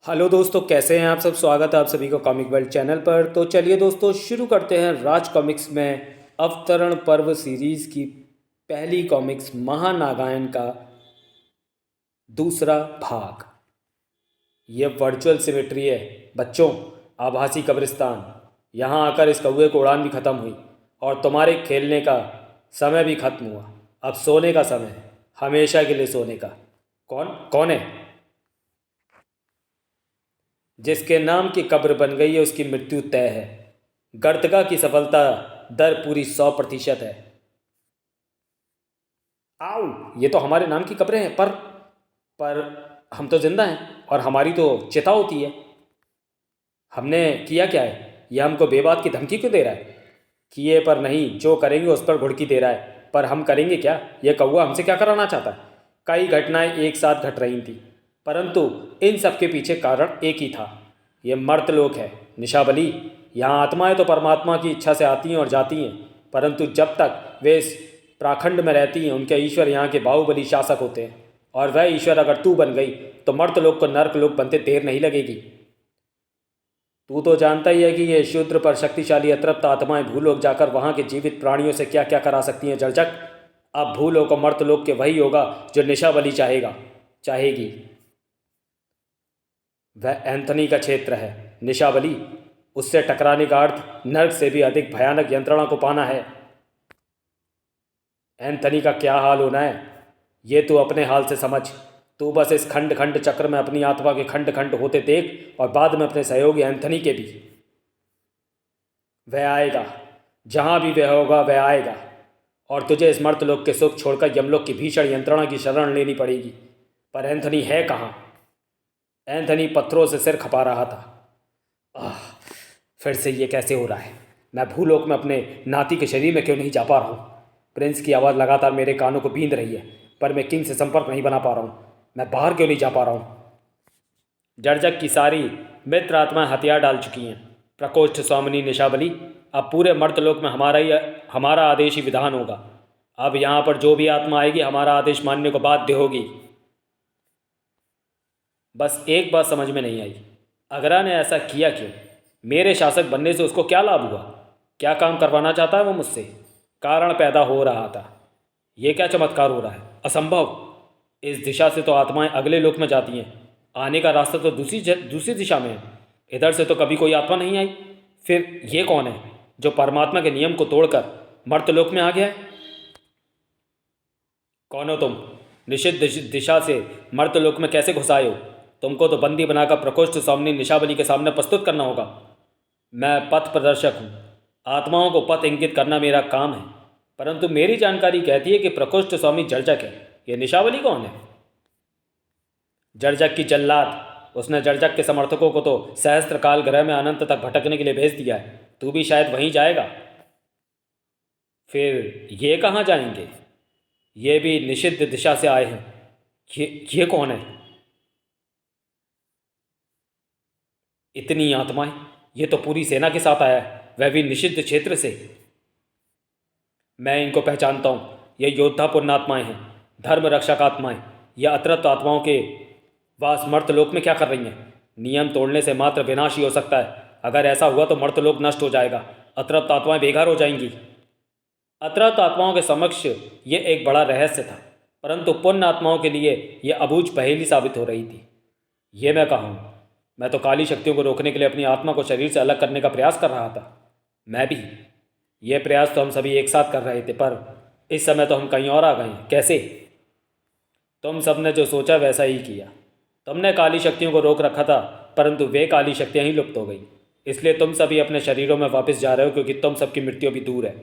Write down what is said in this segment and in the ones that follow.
Hello दोस्तों, कैसे हैं आप सब। स्वागत है आप सभी को कॉमिक वर्ल्ड चैनल पर। तो चलिए दोस्तों, शुरू करते हैं राज कॉमिक्स में अवतरण पर्व सीरीज़ की पहली कॉमिक्स महानागायन का दूसरा भाग। ये वर्चुअल सिमेट्री है बच्चों, आभासी कब्रिस्तान। यहाँ आकर इस कौवे को उड़ान भी ख़त्म हुई और तुम्हारे खेलने का समय भी ख़त्म हुआ। अब सोने का समय है, हमेशा के लिए सोने का। कौन कौन है? जिसके नाम की कब्र बन गई है उसकी मृत्यु तय है। गर्दगा की सफलता दर पूरी 100% है। आओ, ये तो हमारे नाम की कब्रें हैं, पर हम तो जिंदा हैं और हमारी तो चिता होती है। हमने किया क्या है? यह हमको बेबात की धमकी क्यों दे रहा है? किए पर नहीं, जो करेंगे उस पर घुड़की दे रहा है। पर हम करेंगे क्या? यह कौवा हमसे क्या कराना चाहता है? कई घटनाएं एक साथ घट रही थी, परंतु इन सब के पीछे कारण एक ही था। ये मर्तलोक है निशाबली। यहाँ आत्माएं तो परमात्मा की इच्छा से आती हैं और जाती हैं, परंतु जब तक वे इस प्राखंड में रहती हैं उनके ईश्वर यहाँ के बाहुबली शासक होते हैं। और वह ईश्वर अगर तू बन गई तो मर्तलोक को नर्कलोक बनते देर नहीं लगेगी। तू तो जानता ही है कि ये शूद्र पर शक्तिशाली अतृप्त आत्माएं भूलोक जाकर वहाँ के जीवित प्राणियों से क्या क्या करा सकती हैं जर्जक। अब भूलोक और मर्तलोक के वही होगा जो निशाबली चाहेगी। वह एंथनी का क्षेत्र है निशाबली। उससे टकराने का अर्थ नर्क से भी अधिक भयानक यंत्रणा को पाना है। एंथनी का क्या हाल होना है ये तू अपने हाल से समझ। तू बस इस खंड खंड चक्र में अपनी आत्मा के खंड खंड होते देख और बाद में अपने सहयोगी एंथनी के भी। वह आएगा, जहाँ भी वह होगा वह आएगा, और तुझे इस मर्तलोक के सुख छोड़कर यमलोक की भीषण यंत्रणा की शरण लेनी पड़ेगी। पर एंथनी है कहाँ? एंथनी पत्थरों से सिर खपा रहा था। आह, फिर से ये कैसे हो रहा है? मैं भूलोक में अपने नाती के शरीर में क्यों नहीं जा पा रहा हूँ? प्रिंस की आवाज़ लगातार मेरे कानों को बींध रही है, पर मैं किंग से संपर्क नहीं बना पा रहा हूँ। मैं बाहर क्यों नहीं जा पा रहा हूँ? जर्जक की सारी मित्र आत्माएं हथियार डाल चुकी हैं। प्रकोष्ठ स्वामिनी निशाबली, अब पूरे मर्तलोक में हमारा आदेश ही विधान होगा। अब यहाँ पर जो भी आत्मा आएगी हमारा आदेश मानने को बाध्य होगी। बस एक बात समझ में नहीं आई, अगरा ने ऐसा किया क्यों? मेरे शासक बनने से उसको क्या लाभ हुआ? क्या काम करवाना चाहता है वो मुझसे? कारण पैदा हो रहा था। ये क्या चमत्कार हो रहा है? असंभव। इस दिशा से तो आत्माएं अगले लोक में जाती हैं। आने का रास्ता तो दूसरी दिशा में है। इधर से तो कभी कोई आत्मा नहीं आई। फिर ये कौन है जो परमात्मा के नियम को तोड़कर मर्तलोक में आ गया है? कौन हो तुम? निषिद्ध दिशा से मर्तलोक में कैसे घुस आए हो? तुमको तो बंदी बनाकर प्रकोष्ठ स्वामिनी निशाबली के सामने प्रस्तुत करना होगा। मैं पथ प्रदर्शक हूँ। आत्माओं को पथ इंगित करना मेरा काम है, परंतु मेरी जानकारी कहती है कि प्रकोष्ठ स्वामी जर्जक है। ये निशाबली कौन है? जर्जक की जल्लाद। उसने जर्जक के समर्थकों को तो सहस्त्र काल ग्रह में अनंत तक भटकने के लिए भेज दिया है। तू भी शायद वहीं जाएगा। फिर ये कहाँ जाएंगे? ये भी निषिद्ध दिशा से आए हैं। ये कौन है? इतनी आत्माएं! ये तो पूरी सेना के साथ आया है, वह भी निषिद्ध क्षेत्र से। मैं इनको पहचानता हूँ। ये योद्धा पुण्यात्माएं हैं, धर्म रक्षक आत्माएं। यह अतृप्त आत्माओं के वास मर्तलोक में क्या कर रही हैं? नियम तोड़ने से मात्र विनाश ही हो सकता है। अगर ऐसा हुआ तो मर्तलोक नष्ट हो जाएगा, अतृप्त आत्माएं बेघर हो जाएंगी। अतृप्त आत्माओं के समक्ष ये एक बड़ा रहस्य था, परंतु पुण्य आत्माओं के लिए यह अबूझ पहेली साबित हो रही थी। ये मैं कहूँ, मैं तो काली शक्तियों को रोकने के लिए अपनी आत्मा को शरीर से अलग करने का प्रयास कर रहा था। मैं भी। ये प्रयास तो हम सभी एक साथ कर रहे थे, पर इस समय तो हम कहीं और आ गए हैं। कैसे? तुम सबने जो सोचा वैसा ही किया। तुमने काली शक्तियों को रोक रखा था, परंतु वे काली शक्तियाँ ही लुप्त हो गई। इसलिए तुम सभी अपने शरीरों में वापस जा रहे हो, क्योंकि तुम सबकी मृत्यु भी दूर है।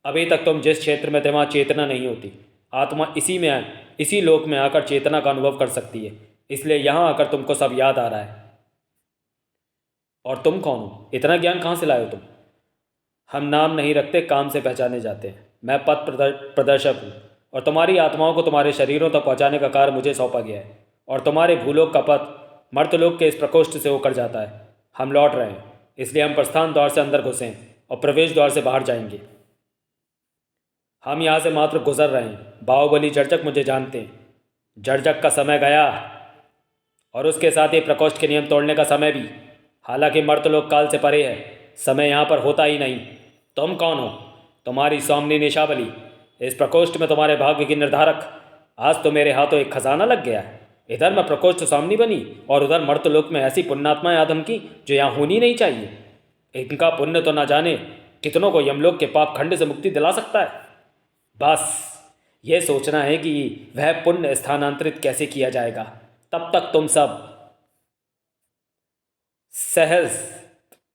अभी तक तुम जिस क्षेत्र में थे वहाँ चेतना नहीं होती। आत्मा इसी लोक में आकर चेतना का अनुभव कर सकती है। इसलिए यहाँ आकर तुमको सब याद आ रहा है। और तुम कौन हो? इतना ज्ञान कहाँ से लाए हो तुम? हम नाम नहीं रखते, काम से पहचाने जाते हैं। मैं प्रदर्शक हूँ, और तुम्हारी आत्माओं को तुम्हारे शरीरों तक पहुँचाने का कार्य मुझे सौंपा गया है। और तुम्हारे भूलोक का पथ मर्तलोक के इस प्रकोष्ठ से होकर जाता है। हम लौट रहे हैं, इसलिए हम प्रस्थान द्वार से अंदर घुसें और प्रवेश द्वार से बाहर जाएंगे। हम यहाँ से मात्र गुजर रहे हैं। बाहुबली जर्जक मुझे जानते हैं। जर्जक का समय गया। और उसके साथ ही प्रकोष्ठ के नियम तोड़ने का समय भी। हालांकि मर्तलोक काल से परे है, समय यहाँ पर होता ही नहीं। तुम कौन हो? तुम्हारी स्वामिनी निशाबली, इस प्रकोष्ठ में तुम्हारे भाग्य की निर्धारक। आज तो मेरे हाथों एक खजाना लग गया है। इधर मैं प्रकोष्ठ स्वामिनी बनी और उधर मर्तलोक में ऐसी पुण्यात्माएं आदम की जो यहाँ होनी नहीं चाहिए। इनका पुण्य तो ना जाने कितनों को यमलोक के पाप खंड से मुक्ति दिला सकता है। बस ये सोचना है कि वह पुण्य स्थानांतरित कैसे किया जाएगा। तब तक तुम सब सहज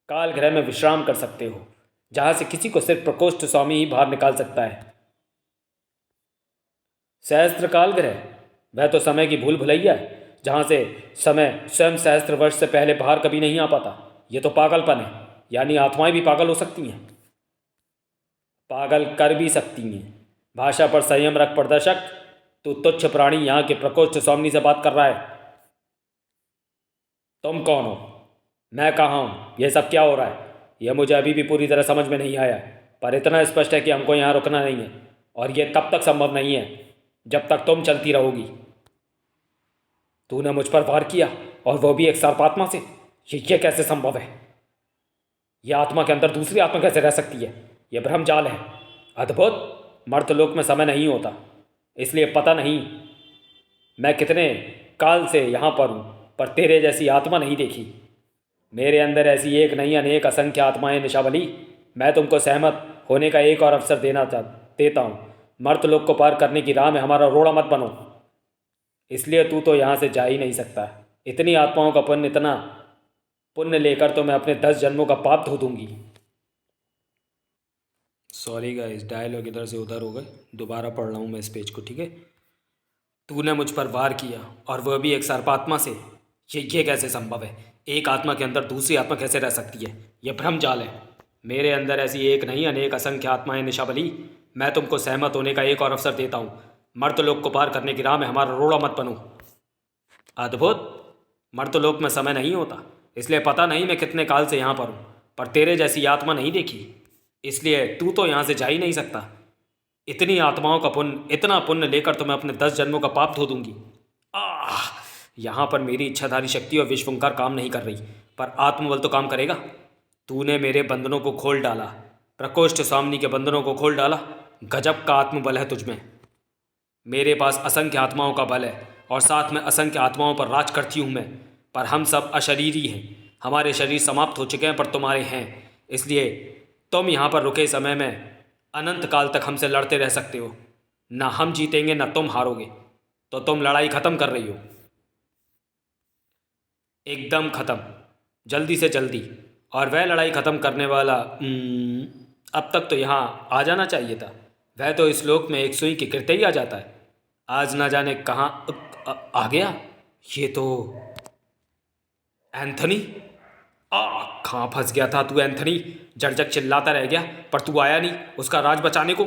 कालगृह में विश्राम कर सकते हो, जहां से किसी को सिर्फ प्रकोष्ठ स्वामी ही बाहर निकाल सकता है। सहस्त्र कालगृह, वह तो समय की भूल भुलैया है, जहां से समय स्वयं सहस्त्र वर्ष से पहले बाहर कभी नहीं आ पाता। ये तो पागलपन है, यानी आत्माएं भी पागल हो सकती हैं। पागल कर भी सकती हैं। भाषा पर संयम रख प्रदर्शक। तू तुच्छ प्राणी यहाँ के प्रकोष्ठ स्वामी से बात कर रहा है। तुम कौन हो? मैं कहाँ हूँ? यह सब क्या हो रहा है? यह मुझे अभी भी पूरी तरह समझ में नहीं आया, पर इतना स्पष्ट है कि हमको यहाँ रुकना नहीं है, और यह तब तक संभव नहीं है जब तक तुम चलती रहोगी। तूने मुझ पर वार किया, और वो भी एक सर्पात्मा से। ये कैसे संभव है? यह आत्मा के अंदर दूसरी आत्मा कैसे रह सकती है? यह भ्रम जाल है। अद्भुत। मर्तलोक में समय नहीं होता, इसलिए पता नहीं मैं कितने काल से यहाँ पर हूँ, पर तेरे जैसी आत्मा नहीं देखी। मेरे अंदर ऐसी एक नहीं अनेक असंख्य आत्माएं निशावली। मैं तुमको सहमत होने का एक और अवसर देता हूँ। मर्तलोक को पार करने की राह में हमारा रोड़ा मत बनो, इसलिए तू तो यहाँ से जा ही नहीं सकता। इतनी आत्माओं का पुण्य, इतना पुण्य लेकर तो मैं अपने 10 जन्मों का पाप धो दूंगी। सॉरी गाइस, डायलॉग इधर से उधर हो गए। दोबारा पढ़ रहा हूँ मैं इस पेज को, ठीक है। तूने मुझ पर वार किया, और वह भी एक सर्पात्मा से। ये कैसे संभव है? एक आत्मा के अंदर दूसरी आत्मा कैसे रह सकती है? यह भ्रम जाल है। मेरे अंदर ऐसी एक नहीं अनेक असंख्य आत्माएं निशाबली। मैं तुमको सहमत होने का एक और अवसर देता हूँ। मर्तलोक को पार करने की राह में हमारा रोड़ा मत बनो। अद्भुत। मर्तलोक में समय नहीं होता, इसलिए पता नहीं मैं कितने काल से यहाँ पर हूँ, पर तेरे जैसी आत्मा नहीं देखी, इसलिए तू तो यहाँ से जा ही नहीं सकता। इतनी आत्माओं का पुण्य, इतना पुण्य लेकर तो मैं अपने 10 जन्मों का पाप धो दूंगी। आह! यहाँ पर मेरी इच्छाधारी शक्ति और विश्वंकार काम नहीं कर रही, पर आत्मबल तो काम करेगा। तूने मेरे बंधनों को खोल डाला, प्रकोष्ठ स्वामिनी के बंधनों को खोल डाला। गजब का आत्मबल है तुझमें। मेरे पास असंख्य आत्माओं का बल है, और साथ में असंख्य आत्माओं पर राज करती हूँ मैं। पर हम सब अशरीरी हैं, हमारे शरीर समाप्त हो चुके हैं, पर तुम्हारे हैं। इसलिए तुम यहाँ पर रुके समय में अनंत काल तक हमसे लड़ते रह सकते हो। ना हम जीतेंगे ना तुम हारोगे। तो तुम लड़ाई ख़त्म कर रही हो, एकदम ख़त्म, जल्दी से जल्दी। और वह लड़ाई ख़त्म करने वाला अब तक तो यहाँ आ जाना चाहिए था। वह तो इस लोक में एक सुई के गिरते ही आ जाता है। आज ना जाने कहाँ आ गया। ये तो एंथनी। कहाँ फंस गया था तू एंथनी? जर्जक चिल्लाता रह गया, पर तू आया नहीं उसका राज बचाने को।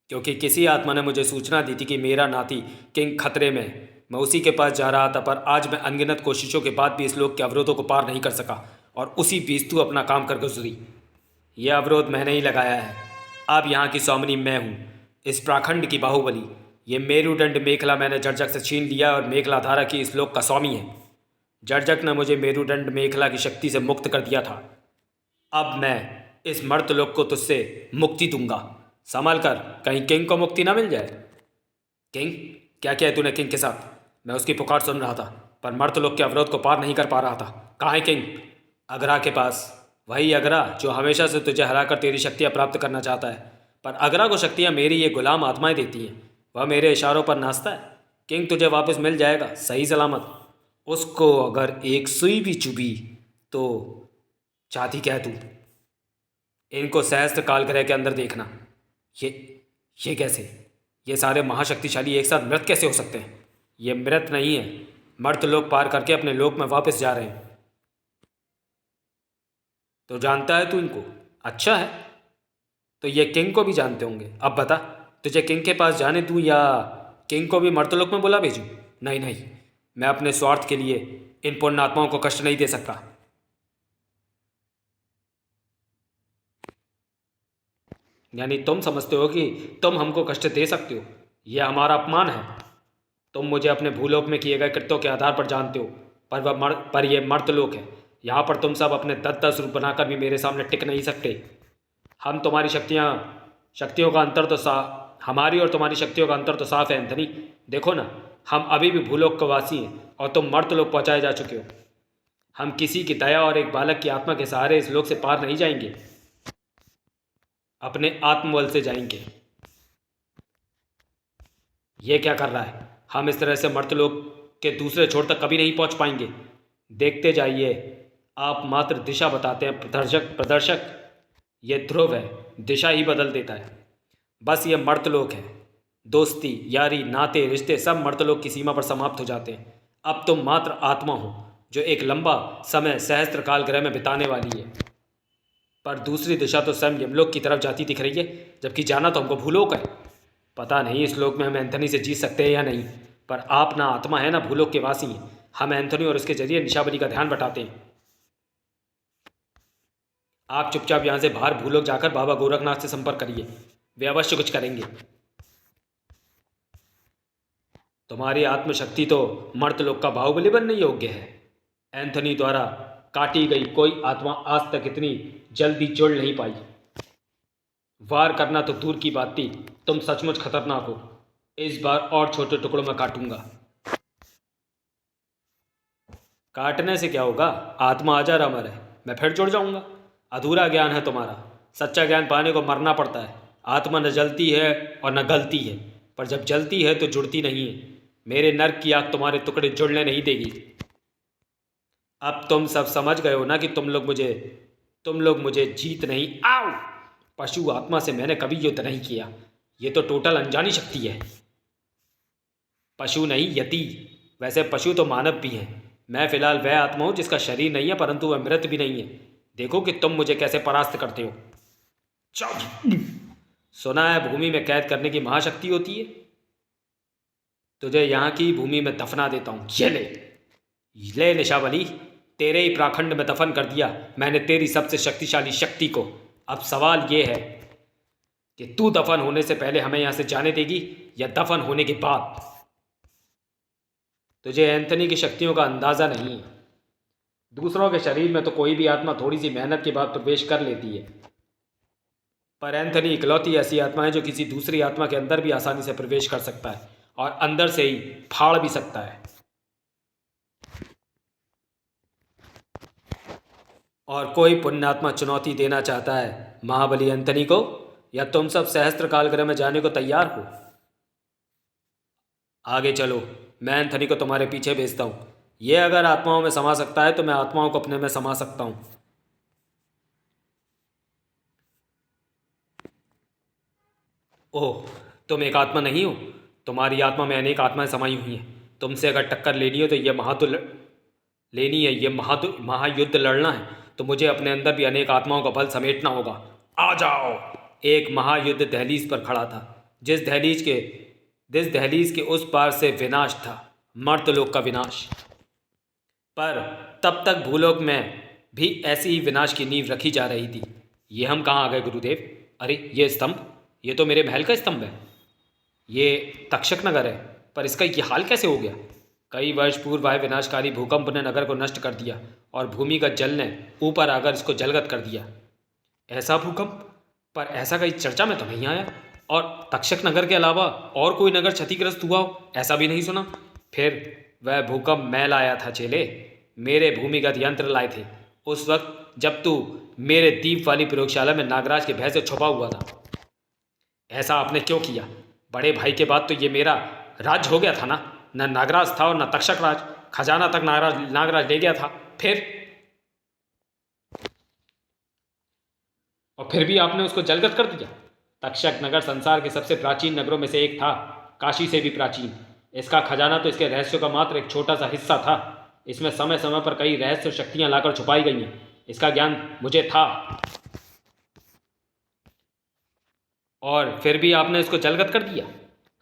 क्योंकि किसी आत्मा ने मुझे सूचना दी थी कि मेरा नाती किंग खतरे में है। मैं उसी के पास जा रहा था, पर आज मैं अनगिनत कोशिशों के बाद भी इस लोक के अवरोधों को पार नहीं कर सका, और उसी बीच तू अपना काम कर गुजरी। यह अवरोध मैंने ही लगाया है। अब यहाँ की स्वामिनी मैं हूँ, इस प्राखंड की बाहुबली। ये मेरुदंड मेखला मैंने जर्जक से छीन लिया, और मेखला धारा की इस लोक का स्वामी है। जर्जक ने मुझे मेरुदंड मेखला की शक्ति से मुक्त कर दिया था। अब मैं इस मर्तलोक को तुझसे मुक्ति दूंगा। संभल कर, कहीं किंग को मुक्ति ना मिल जाए। किंग? क्या किया है तूने किंग के साथ? मैं उसकी पुकार सुन रहा था, पर मर्तलोक के अवरोध को पार नहीं कर पा रहा था। कहाँ है किंग? अगरा के पास। वही अगरा जो हमेशा से तुझे हराकर तेरी शक्तियाँ प्राप्त करना चाहता है, पर अगरा को शक्तियाँ मेरी ये गुलाम आत्माएं देती हैं। वह मेरे इशारों पर नाचता है। किंग तुझे वापस मिल जाएगा सही सलामत। उसको अगर एक सुई भी चुभी तो चाहती क्या तू? इनको सहस्त्र कालगृह के अंदर देखना। ये ये कैसे? ये सारे महाशक्तिशाली एक साथ मृत कैसे हो सकते हैं? ये मृत नहीं है, मर्तलोक पार करके अपने लोक में वापस जा रहे हैं। तो जानता है तू इनको? अच्छा है, तो ये किंग को भी जानते होंगे। अब बता, तुझे किंग के पास जाने दूँ या किंग को भी मर्तलोक में बुला भेजूँ? नहीं नहीं, मैं अपने स्वार्थ के लिए इन पुण्यात्माओं को कष्ट नहीं दे सकता। यानी तुम समझते हो कि तुम हमको कष्ट दे सकते हो? यह हमारा अपमान है। तुम मुझे अपने भूलोक में किए गए कृत्यों के आधार पर जानते हो, पर यह मर्तलोक है। यहाँ पर तुम सब अपने 10-10 रूप बनाकर भी मेरे सामने टिक नहीं सकते। हम तुम्हारी शक्तियों का अंतर तो हमारी और तुम्हारी शक्तियों का अंतर तो साफ है एंथनी। देखो ना, हम अभी भी भूलोक के वासी हैं और तुम मर्तलोक पहुँचाए जा चुके हो। हम किसी की दया और एक बालक की आत्मा के सहारे इस लोक से पार नहीं जाएंगे, अपने आत्मबल से जाएंगे। ये क्या कर रहा है? हम इस तरह से मर्तलोक के दूसरे छोर तक कभी नहीं पहुंच पाएंगे। देखते जाइए, आप मात्र दिशा बताते हैं प्रदर्शक। ये ध्रुव है, दिशा ही बदल देता है। बस ये मर्तलोक है। दोस्ती, यारी, नाते, रिश्ते सब मर्तलोक की सीमा पर समाप्त हो जाते हैं। अब तुम मात्र आत्मा हो जो एक लंबा समय सहस्त्र काल ग्रह में बिताने वाली है। पर दूसरी दिशा तो स्वयं यमलोक की तरफ जाती दिख रही है, जबकि जाना तो हमको भूलोक है। पता नहीं इस लोक में हम एंथनी से जीत सकते हैं या नहीं, पर आप ना आत्मा है ना भूलोक के वासी हैं। हम एंथनी और उसके जरिए निशाबली का ध्यान बटाते हैं। आप चुपचाप यहाँ से बाहर भूलोक जाकर बाबा गोरखनाथ से संपर्क करिए, वे अवश्य कुछ करेंगे। तुम्हारी आत्मशक्ति तो मर्तलोक का बाहुबली बनने योग्य है। एंथनी द्वारा काटी गई कोई आत्मा आज तक इतनी जल्दी जुड़ नहीं पाई। वार करना तो दूर की बात थी, तुम सचमुच खतरनाक हो। इस बार और छोटे टुकड़ों में काटूंगा। काटने से क्या होगा? आत्मा आजा अमर है, मैं फिर जुड़ जाऊंगा। अधूरा ज्ञान है तुम्हारा। सच्चा ज्ञान पाने को मरना पड़ता है। आत्मा न जलती है और न गलती है, पर जब जलती है तो जुड़ती नहीं है। मेरे नर्क की आग तुम्हारे टुकड़े जुड़ने नहीं देगी। अब तुम सब समझ गए हो ना कि तुम लोग मुझे जीत नहीं। आओ! पशु आत्मा से मैंने कभी युद्ध नहीं किया। ये तो टोटल अनजानी शक्ति है। पशु नहीं, यति। वैसे पशु तो मानव भी हैं। मैं फिलहाल वह आत्मा हूं जिसका शरीर नहीं है, परंतु वह मृत भी नहीं है। देखो कि तुम मुझे कैसे परास्त करते हो। सुना है भूमि में कैद करने की महाशक्ति होती है। तुझे यहाँ की भूमि में दफना देता हूँ। ये ले निशाबली, तेरे ही प्राखंड में दफन कर दिया मैंने तेरी सबसे शक्तिशाली शक्ति को। अब सवाल ये है कि तू दफन होने से पहले हमें यहाँ से जाने देगी या दफन होने के बाद? तुझे एंथनी की शक्तियों का अंदाज़ा नहीं है। दूसरों के शरीर में तो कोई भी आत्मा थोड़ी सी मेहनत के बाद प्रवेश कर लेती है, पर एंथनी इकलौती ऐसी आत्मा है जो किसी दूसरी आत्मा के अंदर भी आसानी से प्रवेश कर सकता है और अंदर से ही फाड़ भी सकता है। और कोई पुण्यात्मा चुनौती देना चाहता है महाबली एंथनी को, या तुम सब सहस्त्र कालग्रह में जाने को तैयार हो? आगे चलो, मैं एंथनी को तुम्हारे पीछे भेजता हूँ। ये अगर आत्माओं में समा सकता है तो मैं आत्माओं को अपने में समा सकता हूँ। ओह, तुम एक आत्मा नहीं हो। तुम्हारी आत्मा में अनेक आत्माएं समाई हुई हैं। तुमसे अगर टक्कर लेनी हो तो ये महायुद्ध लड़ना है तो मुझे अपने अंदर भी अनेक आत्माओं का बल समेटना होगा। आ जाओ। एक महायुद्ध दहलीज पर खड़ा था। जिस दहलीज के उस पार से विनाश था, मर्तलोक का विनाश। पर तब तक भूलोक में भी ऐसी ही विनाश की नींव रखी जा रही थी। ये हम कहाँ आ गए गुरुदेव? अरे ये स्तंभ, ये तो मेरे महल का स्तंभ है। ये तक्षक नगर है, पर इसका ये हाल कैसे हो गया? कई वर्ष पूर्व आए विनाशकारी भूकंप ने नगर को नष्ट कर दिया और भूमिगत जल ने ऊपर आकर इसको जलगत कर दिया। ऐसा भूकंप? पर ऐसा कहीं चर्चा में तो नहीं आया। और तक्षक नगर के अलावा और कोई नगर क्षतिग्रस्त हुआ हो, ऐसा भी नहीं सुना। फिर वह भूकंप मैं लाया था चेले, मेरे भूमिगत यंत्र लाए थे उस वक्त जब तू मेरे दीप वाली प्रयोगशाला में नागराज के भय से छुपा हुआ था। ऐसा आपने क्यों किया? बड़े भाई के बाद तो ये मेरा राज हो गया था ना। न नागराज था और न तक्षक राज। खजाना तक नागराज ले गया था। फिर भी आपने उसको जलगत कर दिया। तक्षक नगर संसार के सबसे प्राचीन नगरों में से एक था, काशी से भी प्राचीन। इसका खजाना तो इसके रहस्यों का मात्र एक छोटा सा हिस्सा था। इसमें समय समय पर कई रहस्य शक्तियां लाकर छुपाई गई हैं। इसका ज्ञान मुझे था, और फिर भी आपने इसको जलगत कर दिया।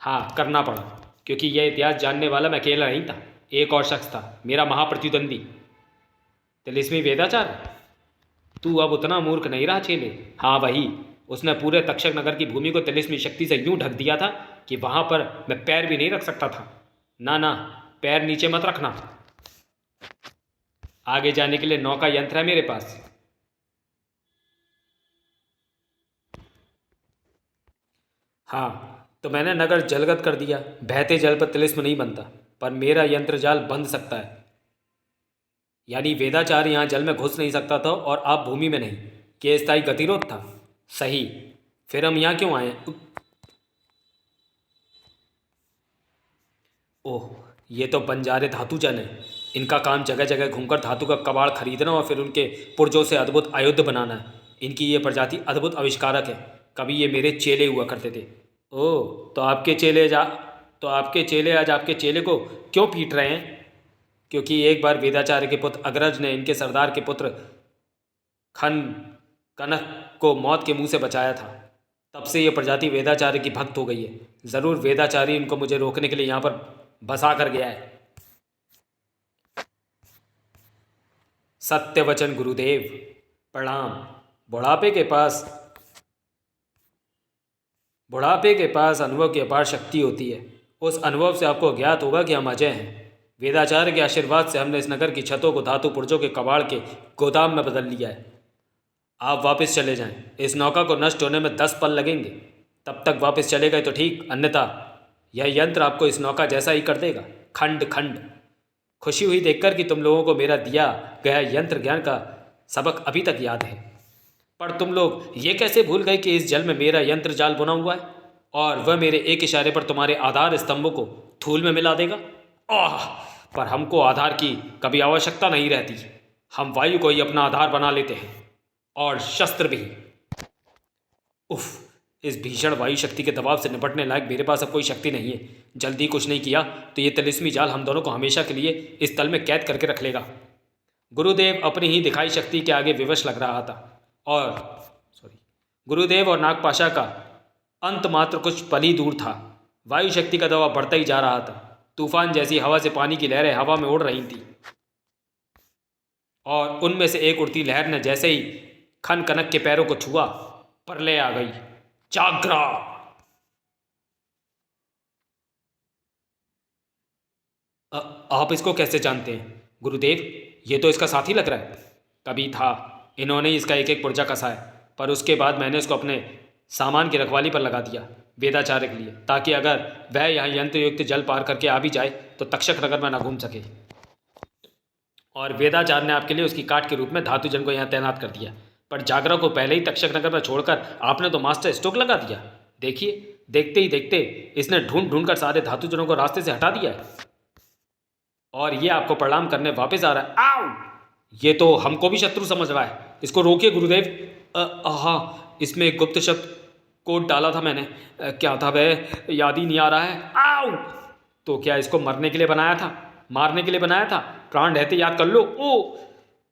हाँ, करना पड़ा, क्योंकि यह इतिहास जानने वाला मैं अकेला नहीं था। एक और शख्स था, मेरा महाप्रतिद्वंदी तिलिस्मी वेदाचार्य। तू अब उतना मूर्ख नहीं रहा चेले। हाँ वही, उसने पूरे तक्षक नगर की भूमि को तिलिस्मी शक्ति से यूं ढक दिया था कि वहां पर मैं पैर भी नहीं रख सकता था। ना ना, पैर नीचे मत रखना। आगे जाने के लिए नौका यंत्र है मेरे पास। हाँ, तो मैंने नगर जलगत कर दिया। बहते जल पर तिलिस्म नहीं बनता, पर मेरा यंत्र जाल बंध सकता है। यानी वेदाचार यहाँ जल में घुस नहीं सकता था और आप भूमि में नहीं। ये स्थायी गतिरोध था। सही। फिर हम यहाँ क्यों आए? ओह, ये तो बंजारे धातुजन है। इनका काम जगह जगह घूमकर धातु का कबाड़ खरीदना और फिर उनके पुर्जों से अद्भुत आयुध बनाना है। इनकी ये प्रजाति अद्भुत आविष्कारक है। कभी ये मेरे चेले हुआ करते थे। ओह, तो आपके चेले आज आपके चेले को क्यों पीट रहे हैं? क्योंकि एक बार वेदाचार्य के पुत्र अग्रज ने इनके सरदार के पुत्र खन कनक को मौत के मुंह से बचाया था। तब से ये प्रजाति वेदाचार्य की भक्त हो गई है। ज़रूर वेदाचार्य इनको मुझे रोकने के लिए यहाँ पर बसा कर गया है। सत्य वचन गुरुदेव, प्रणाम। बुढ़ापे के पास अनुभव की अपार शक्ति होती है। उस अनुभव से आपको ज्ञात होगा कि हम अजय हैं। वेदाचार्य के आशीर्वाद से हमने इस नगर की छतों को धातु पुर्जों के कबाड़ के गोदाम में बदल लिया है। आप वापस चले जाएं। इस नौका को नष्ट होने में 10 पल लगेंगे। तब तक वापस चले गए तो ठीक, अन्यथा यह यंत्र आपको इस नौका जैसा ही कर देगा, खंड खंड। खुशी हुई देखकर कि तुम लोगों को मेरा दिया गया यंत्र ज्ञान का सबक अभी तक याद है। पर तुम लोग ये कैसे भूल गए कि इस जल में मेरा यंत्र जाल बुना हुआ है और वह मेरे एक इशारे पर तुम्हारे आधार स्तंभों को धूल में मिला देगा? आह, पर हमको आधार की कभी आवश्यकता नहीं रहती। हम वायु को ही अपना आधार बना लेते हैं और शस्त्र भी। उफ, इस भीषण वायु शक्ति के दबाव से निपटने लायक मेरे पास अब कोई शक्ति नहीं है। जल्दी कुछ नहीं किया तो ये तिलिस्मी जाल हम दोनों को हमेशा के लिए इस तल में कैद करके रख लेगा। गुरुदेव अपनी ही दिखाई शक्ति के आगे विवश लग रहा था और गुरुदेव और नागपाशा का अंत मात्र कुछ पल ही दूर था। वायु शक्ति का दबाव बढ़ता ही जा रहा था। तूफान जैसी हवा से पानी की लहरें हवा में उड़ रही थी और उनमें से एक उड़ती लहर ने जैसे ही खन कनक के पैरों को छुआ, प्रलय आ गई। जागरा! आप इसको कैसे जानते हैं गुरुदेव? ये तो इसका साथी लग रहा है। कभी था। इन्होंने इसका एक एक पुर्जा कसा है, पर उसके बाद मैंने इसको अपने सामान की रखवाली पर लगा दिया, वेदाचार्य के लिए, ताकि अगर वह यहाँ यंत्र युक्त जल पार करके आ भी जाए तो तक्षक नगर में ना घूम सके। और वेदाचार्य ने आपके लिए उसकी काट के रूप में धातुजन को यहाँ तैनात कर दिया। पर जागरा को पहले ही तक्षक नगर में छोड़कर आपने तो मास्टर स्ट्रोक लगा दिया। देखिए, देखते ही देखते इसने ढूंढ ढूंढ कर सारे धातुजनों को रास्ते से हटा दिया है और ये आपको प्रणाम करने वापस आ रहा है। आओ! ये तो हमको भी शत्रु समझ रहा है। इसको रोकिए गुरुदेव। हाँ, इसमें एक गुप्त शब्द कोड डाला था मैंने। क्या था वह? याद ही नहीं आ रहा है। आओ! तो क्या इसको मरने के लिए बनाया था, मारने के लिए बनाया था? प्राण रहते याद कर लो। ओ,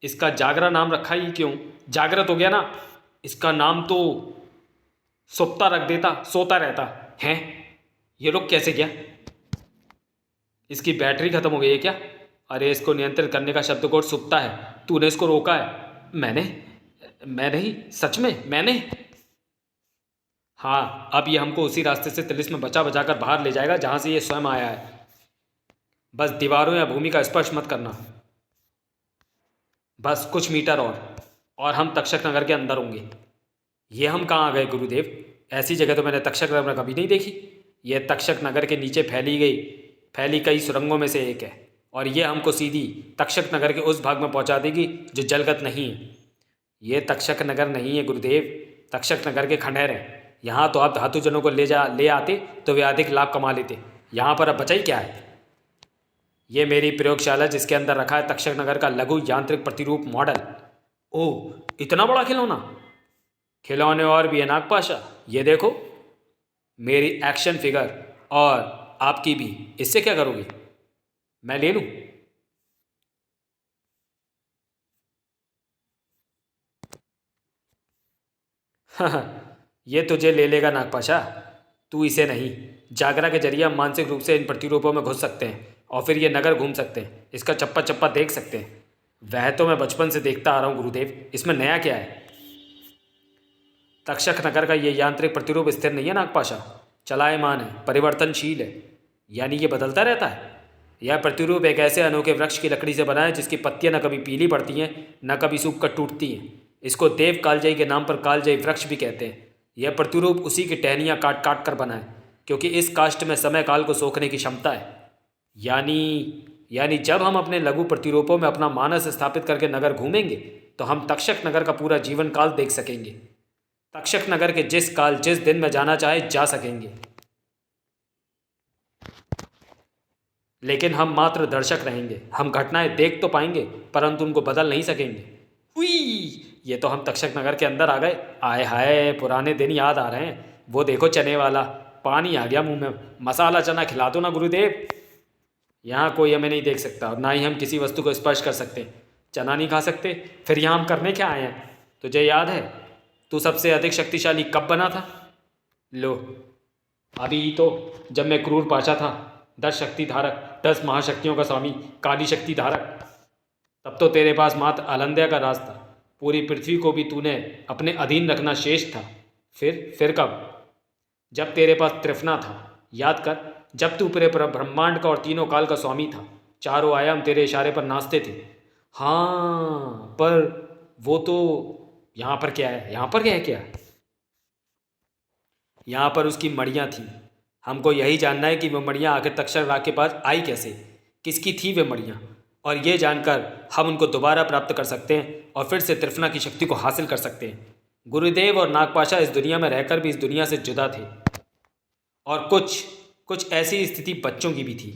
इसका जागरा नाम रखा ही क्यों? जागृत हो गया ना। इसका नाम तो सुप्ता रख देता, सोता रहता है। ये रुक कैसे गया? इसकी बैटरी खत्म हो गई है क्या? अरे, इसको नियंत्रित करने का शब्द कोड सुप्ता है। तूने इसको रोका है? मैं नहीं, सच में मैंने। हाँ, अब ये हमको उसी रास्ते से तिलिस्म में बचा बचा कर बाहर ले जाएगा जहाँ से ये स्वयं आया है। बस दीवारों या भूमि का स्पर्श मत करना। बस कुछ मीटर और हम तक्षक नगर के अंदर होंगे। ये हम कहाँ आ गए गुरुदेव? ऐसी जगह तो मैंने तक्षक नगर में कभी नहीं देखी। यह तक्षक नगर के नीचे फैली कई सुरंगों में से एक है और ये हमको सीधी तक्षक नगर के उस भाग में पहुंचा देगी जो जलगत नहीं है। ये तक्षक नगर नहीं है गुरुदेव, तक्षक नगर के खंडहर हैं। यहाँ तो आप धातुजनों को ले आते तो वे अधिक लाभ कमा लेते। यहाँ पर अब बचा ही क्या है? ये मेरी प्रयोगशाला जिसके अंदर रखा है तक्षक नगर का लघु यांत्रिक प्रतिरूप मॉडल। ओह, इतना बड़ा खिलौना! खिलौने और भी है नागपाशा। ये देखो, मेरी एक्शन फिगर और आपकी भी। इससे क्या करोगे? मैं ले लूं? ये तुझे ले लेगा नागपाशा, तू इसे नहीं। जागरा के जरिए हम मानसिक रूप से इन प्रतिरूपों में घुस सकते हैं और फिर ये नगर घूम सकते हैं, इसका चप्पा चप्पा देख सकते हैं। वह तो मैं बचपन से देखता आ रहा हूँ गुरुदेव, इसमें नया क्या है? तक्षक नगर का ये यांत्रिक प्रतिरूप स्थिर नहीं है नागपाशा, चलायमान है, परिवर्तनशील है। यानी ये बदलता रहता है। यह प्रतिरूप एक ऐसे अनोखे वृक्ष की लकड़ी से बना है जिसकी पत्तियां न कभी पीली पड़ती हैं न कभी सूख कर टूटती हैं। इसको देव कालजयी के नाम पर कालजयी वृक्ष भी कहते हैं। यह प्रतिरूप उसी की टहनियाँ काट काट कर बना है, क्योंकि इस काष्ठ में समय काल को सोखने की क्षमता है। यानी जब हम अपने लघु प्रतिरूपों में अपना मानस स्थापित करके नगर घूमेंगे तो हम तक्षक नगर का पूरा जीवन काल देख सकेंगे। तक्षक नगर के जिस काल जिस दिन में जाना चाहे जा सकेंगे, लेकिन हम मात्र दर्शक रहेंगे। हम घटनाएं देख तो पाएंगे परंतु उनको बदल नहीं सकेंगे। हुई, ये तो हम तक्षक नगर के अंदर आ गए। आए हाय, पुराने दिन याद आ रहे हैं। वो देखो चने वाला, पानी आ गया मुंह में। मसाला चना खिला दो ना गुरुदेव। यहाँ कोई हमें नहीं देख सकता और ना ही हम किसी वस्तु को स्पर्श कर सकते। चना नहीं खा सकते, फिर यहाँ हम करने क्या आए हैं? तुझे याद है तू सबसे अधिक शक्तिशाली कब बना था? लो, अभी तो जब मैं क्रूर पाशा था, 10 शक्ति धारक, 10 महाशक्तियों का स्वामी, काली शक्ति धारक। तब तो तेरे पास मात्र अलंध्या का राज था। पूरी पृथ्वी को भी तूने अपने अधीन रखना शेष था। फिर कब? जब तेरे पास त्रिफना था। याद कर, जब तू पूरे ब्रह्मांड का और तीनों काल का स्वामी था। चारों आयाम तेरे इशारे पर नाचते थे। हाँ, पर वो तो यहाँ पर क्या है? यहाँ पर क्या है? क्या यहाँ पर उसकी मड़ियाँ थीं। हमको यही जानना है कि वो मड़ियाँ आखिर तक्षक राग के पास आई कैसे, किसकी थी वे मड़ियाँ, और ये जानकर हम उनको दोबारा प्राप्त कर सकते हैं और फिर से त्रिफना की शक्ति को हासिल कर सकते हैं। गुरुदेव और नागपाशा इस दुनिया में रहकर भी इस दुनिया से जुदा थे, और कुछ ऐसी स्थिति बच्चों की भी थी।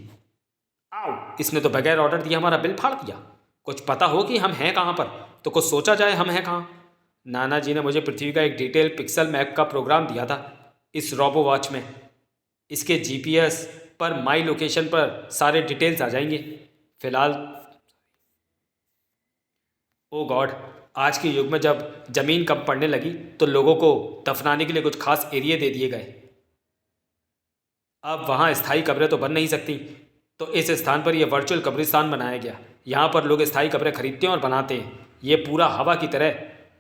आओ, इसने तो बगैर ऑर्डर दिया हमारा बिल फाड़ दिया। कुछ पता हो कि हम हैं कहाँ पर, तो कुछ सोचा जाए हम हैं कहाँ। नाना जी ने मुझे पृथ्वी का एक डिटेल पिक्सल मैप का प्रोग्राम दिया था इस रोबो वॉच में। इसके जीपीएस पर माई लोकेशन पर सारे डिटेल्स आ जाएंगे। फिलहाल ओ गॉड, आज के युग में जब ज़मीन कम पड़ने लगी तो लोगों को दफनाने के लिए कुछ खास एरिया दे दिए गए। अब वहाँ स्थायी कब्रें तो बन नहीं सकती, तो इस स्थान पर यह वर्चुअल कब्रिस्तान बनाया गया। यहाँ पर लोग स्थायी कब्रें खरीदते हैं और बनाते हैं। ये पूरा हवा की तरह,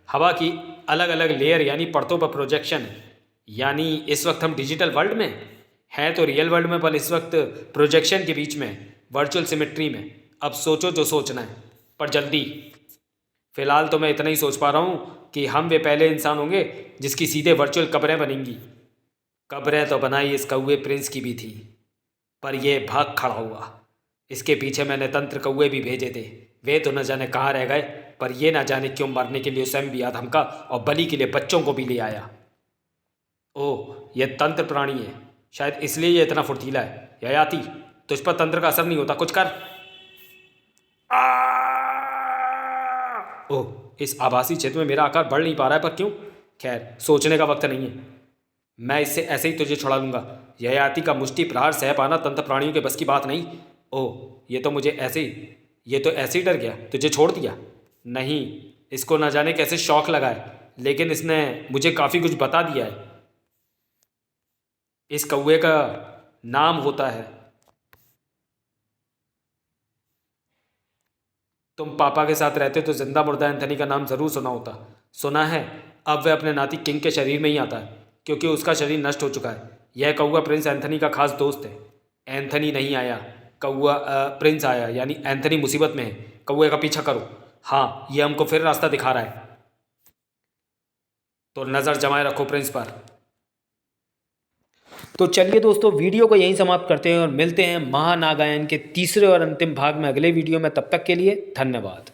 हवा की अलग अलग लेयर यानी परतों पर प्रोजेक्शन है। यानी इस वक्त हम डिजिटल वर्ल्ड में हैं तो रियल वर्ल्ड में, पर इस वक्त प्रोजेक्शन के बीच में, वर्चुअल सिमेट्री में। अब सोचो जो सोचना है, पर जल्दी। फिलहाल तो मैं इतना ही सोच पा रहा हूँ कि हम वे पहले इंसान होंगे जिसकी सीधे वर्चुअल कब्रें बनेंगी। कब्रें तो बनाई इस कौए प्रिंस की भी थी, पर यह भाग खड़ा हुआ। इसके पीछे मैंने तंत्र कौए भी भेजे थे। वे तो न जाने कहाँ रह गए, पर यह ना जाने क्यों मरने के लिए स्वयं भी आ धमका और बलि के लिए बच्चों को भी ले आया। ओह, यह तंत्र प्राणी है, शायद इसलिए ये इतना फुर्तीला है। ययाति, तुझ पर तंत्र का असर नहीं होता, कुछ कर। ओह, इस आभासी क्षेत्र में मेरा आकार बढ़ नहीं पा रहा है, पर क्यों? खैर, सोचने का वक्त नहीं है। मैं इससे ऐसे ही तुझे छुड़ा लूँगा। ययाति का मुष्टि प्रहार सह पाना तंत्र प्राणियों के बस की बात नहीं। ओह, ये तो ऐसे ही डर गया, तुझे छोड़ दिया। नहीं, इसको ना जाने कैसे शौक लगा है, लेकिन इसने मुझे काफ़ी कुछ बता दिया है। इस कौए का नाम होता है, तुम पापा के साथ रहते तो जिंदा मुर्दा एंथनी का नाम ज़रूर सुना होता। सुना है। अब वह अपने नाती किंग के शरीर में ही आता है, क्योंकि उसका शरीर नष्ट हो चुका है। यह कौआ प्रिंस एंथनी का खास दोस्त है। एंथनी नहीं आया, कौआ प्रिंस आया, यानी एंथनी मुसीबत में है। कौए का पीछा करो। हाँ, ये हमको फिर रास्ता दिखा रहा है, तो नज़र जमाए रखो प्रिंस पर। तो चलिए दोस्तों, वीडियो को यहीं समाप्त करते हैं और मिलते हैं महानागायन के तीसरे और अंतिम भाग में अगले वीडियो में। तब तक के लिए धन्यवाद।